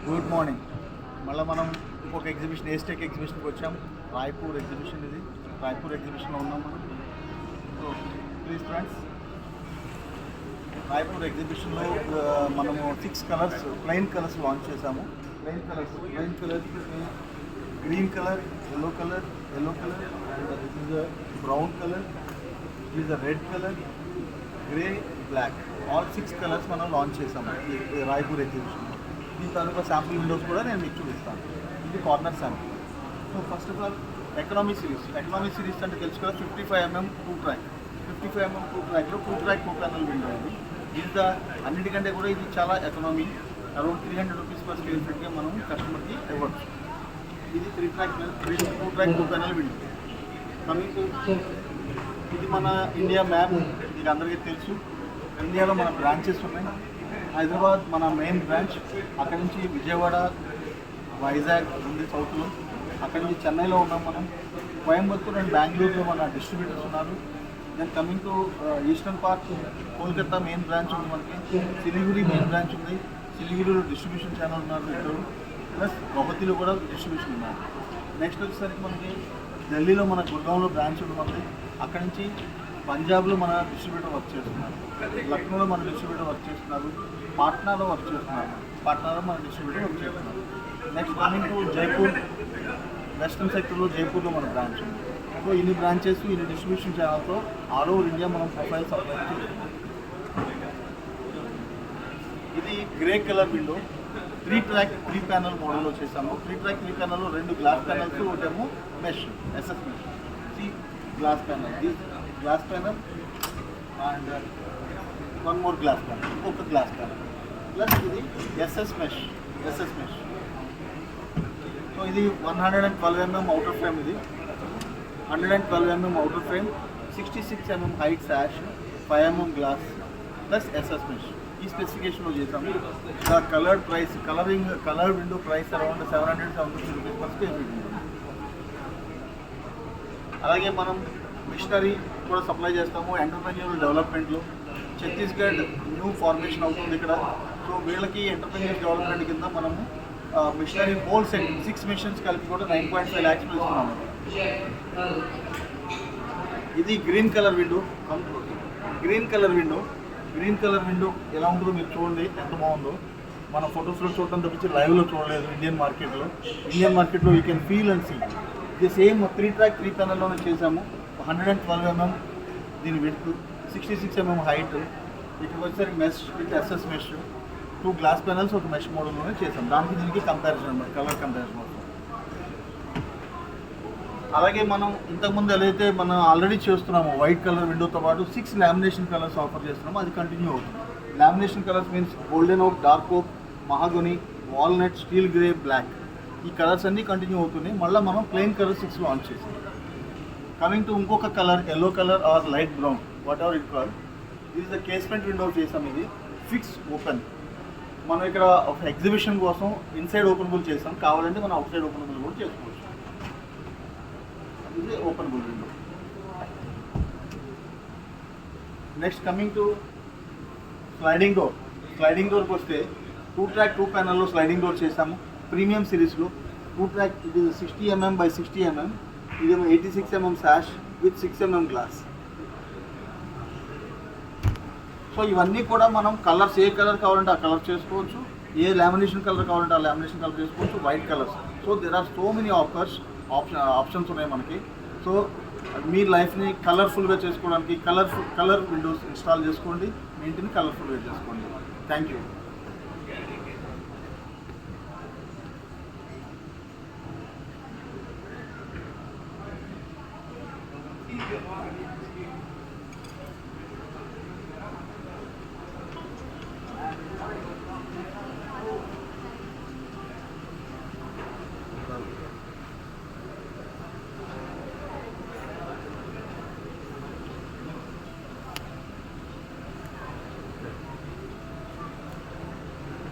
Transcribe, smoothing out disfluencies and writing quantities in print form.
Good morning. మళ్ళీ మనం ఇంకొక ఎగ్జిబిషన్ ఏస్టెక్ ఎగ్జిబిషన్కి వచ్చాం. రాయ్పూర్ ఎగ్జిబిషన్ ఇది. రాయ్పూర్ ఎగ్జిబిషన్లో ఉన్నాం మనం. సో ప్లీజ్ ఫ్రెండ్స్, రాయ్పూర్ ఎగ్జిబిషన్లో మనము 6 కలర్స్ ప్లెయిన్ కలర్స్ లాంచ్ చేసాము. Plain colours green colour, yellow colour and this is a brown colour, this is a red colour, grey, black, all 6 colours మనం లాంచ్ చేసాము ఈ రాయ్పూర్ ఎగ్జిబిషన్లో. దీని తాలూకా శాంపుల్ విండోస్ కూడా నేను మీకు చూపిస్తాను. ఇది corner sample. So first of all economy series అంటే తెలుసు కదా, 55mm 2 ట్రాక్. 55mm 2 ట్రాక్లో 2 ట్రాక్ 2 ప్యానల్ విండో ఇది. ఇది అన్నిటికంటే కూడా ఇది చాలా economy. Around 300 rupees per square ఫీట్గా మనం కస్టమర్కి ఇవ్వచ్చు. ఇది 2 track 2 panel window. Coming to ఇది మన ఇండియా మ్యాప్. మీకు అందరికీ తెలుసు, ఇండియాలో మన బ్రాంచెస్ ఉన్నాయి. హైదరాబాద్ మన మెయిన్ బ్రాంచ్, అక్కడి నుంచి విజయవాడ, వైజాగ్ ఉంది సౌత్లో, అక్కడి నుంచి చెన్నైలో ఉన్నాం మనం. కోయంబత్తూర్ అండ్ బెంగళూరులో మన డిస్ట్రిబ్యూటర్స్ ఉన్నారు. Then coming to eastern part, Kolkata main branch ఉంది మనకి. సిలిగురి మెయిన్ బ్రాంచ్ ఉంది. సిలిగురిలో డిస్ట్రిబ్యూషన్ ఛానల్ ఉన్నారు ఇద్దరు, ప్లస్ గౌహతిలో కూడా డిస్ట్రిబ్యూషన్ ఉన్నారు. నెక్స్ట్ వచ్చేసరికి మనకి ఢిల్లీలో మన గుర్గాంలో బ్రాంచ్ ఉంది మనకి. అక్కడి నుంచి పంజాబ్లో మన డిస్ట్రిబ్యూటర్ వర్క్ చేస్తున్నారు. లక్నోలో మన డిస్ట్రిబ్యూటర్ వర్క్ చేస్తున్నారు. పాట్నాలో వర్క్ చేస్తున్నారు. పాట్నాలో మన డిస్ట్రిబ్యూటర్ వర్క్ చేస్తున్నారు. Next coming to Jaipur, western సెక్టర్లో జైపూర్లో మన బ్రాంచ్ ఉంది. సో ఇన్ని బ్రాంచెస్, ఇన్ని డిస్ట్రిబ్యూషన్ ఛానల్తో ఆల్ ఓవర్ ఇండియా మనం ప్రొఫైల్ సప్లై చేస్తున్నాం. ఇది grey colour window 3 track 3 panel మోడల్లో చేసాము. 3 ట్రాక్ 3 ప్యానల్లో 2 గ్లాస్ ప్యానల్స్, ఒకటేమో mesh SS mesh. Glass panel, this glass panel and 1 more glass panel, ఒక గ్లాస్ ప్యానల్, ప్లస్ ఇది ఎస్ఎస్ మెష్. సో ఇది 112mm అవుటర్ ఫ్రేమ్. ఇది 112mm outer frame, 66mm height sash, 5mm glass plus SS mesh. ఈ స్పెసిఫికేషన్లో చేసాము. Colour window price around 770 rupees per square feet ఉంటుంది. అలాగే మనం మిషనరీ కూడా సప్లై చేస్తాము. ఎంటర్ప్రెన్యూరల్ డెవలప్మెంట్లో ఛత్తీస్గఢ్ న్యూ ఫార్మేషన్ అవుతుంది ఇక్కడ. సో వీళ్ళకి ఎంటర్ప్రెన్యూర్ డెవలప్మెంట్ కింద మనము మిషనరీ హోల్ సెట్ 6 మిషన్స్ కలిపి కూడా 9.5 lakhs ఇస్తున్నాము. ఇది గ్రీన్ కలర్ విండో ఎలా ఉంటుందో మీరు చూడండి, ఎంత బాగుందో. మన ఫొటోస్లో చూడటం తప్పించి లైవ్లో చూడలేదు. ఇండియన్ మార్కెట్లో you can feel and see. ఇది సేమ్ 3 ట్రాక్ 3 ప్యానల్లోనే చేసాము. 112mm దీని విడ్త్, 66mm హైట్. ఇక్కడికి వచ్చేసరికి mesh with SS mesh, 2 glass panels, ఒక మెష్ మోడల్లోనే చేసాం. దానికి దీనికి కంపారిజన్ అన్నమాట, కలర్ కంపారిజన్ అవుతుంది. అలాగే మనం ఇంతకుముందు ఏదైతే మనం ఆల్రెడీ చేస్తున్నాము వైట్ కలర్ విండోతో పాటు 6 లామినేషన్ కలర్స్ ఆఫర్ చేస్తున్నాము. అది కంటిన్యూ అవుతుంది. Lamination colours means golden oak, dark oak, mahogany, walnut, steel grey, black. ఈ కలర్స్ అన్నీ కంటిన్యూ అవుతున్నాయి. మళ్ళీ మనం ప్లెయిన్ కలర్ 6 లాంచ్ చేసాం. కమింగ్ టు ఇంకొక colour, yellow colour or light brown, whatever it call. This is the casement window చేసాం. ఇది fix open. మనం ఇక్కడ ఒక ఎగ్జిబిషన్ కోసం ఇన్సైడ్ ఓపెనబుల్ చేసాం. కావాలంటే మనం అవుట్ సైడ్ ఓపెనబుల్ కూడా చేసుకోవచ్చు. ఇది openable window. Next coming to sliding డోర్కి వస్తే 2 ట్రాక్ 2 ప్యానల్లో స్లైడింగ్ డోర్ చేసాము. ప్రీమియం సిరీస్లో 2 ట్రాక్, ఇది 60mm by 60mm, ఇదేమో 86mm sash with 6mm glass. So ఇవన్నీ కూడా మనం కలర్స్, ఏ కలర్ కావాలంటే ఆ కలర్ చేసుకోవచ్చు. ఏ లామినేషన్ కలర్ కావాలంటే ఆ లామినేషన్ కలర్ చేసుకోవచ్చు. White colours. So there are so many options ఉన్నాయి మనకి. సో మీ లైఫ్ని కలర్ఫుల్గా చేసుకోవడానికి కలర్ విండోస్ ఇన్స్టాల్ చేసుకోండి. మీ ఇంటిని కలర్ఫుల్గా చేసుకోండి. Thank you.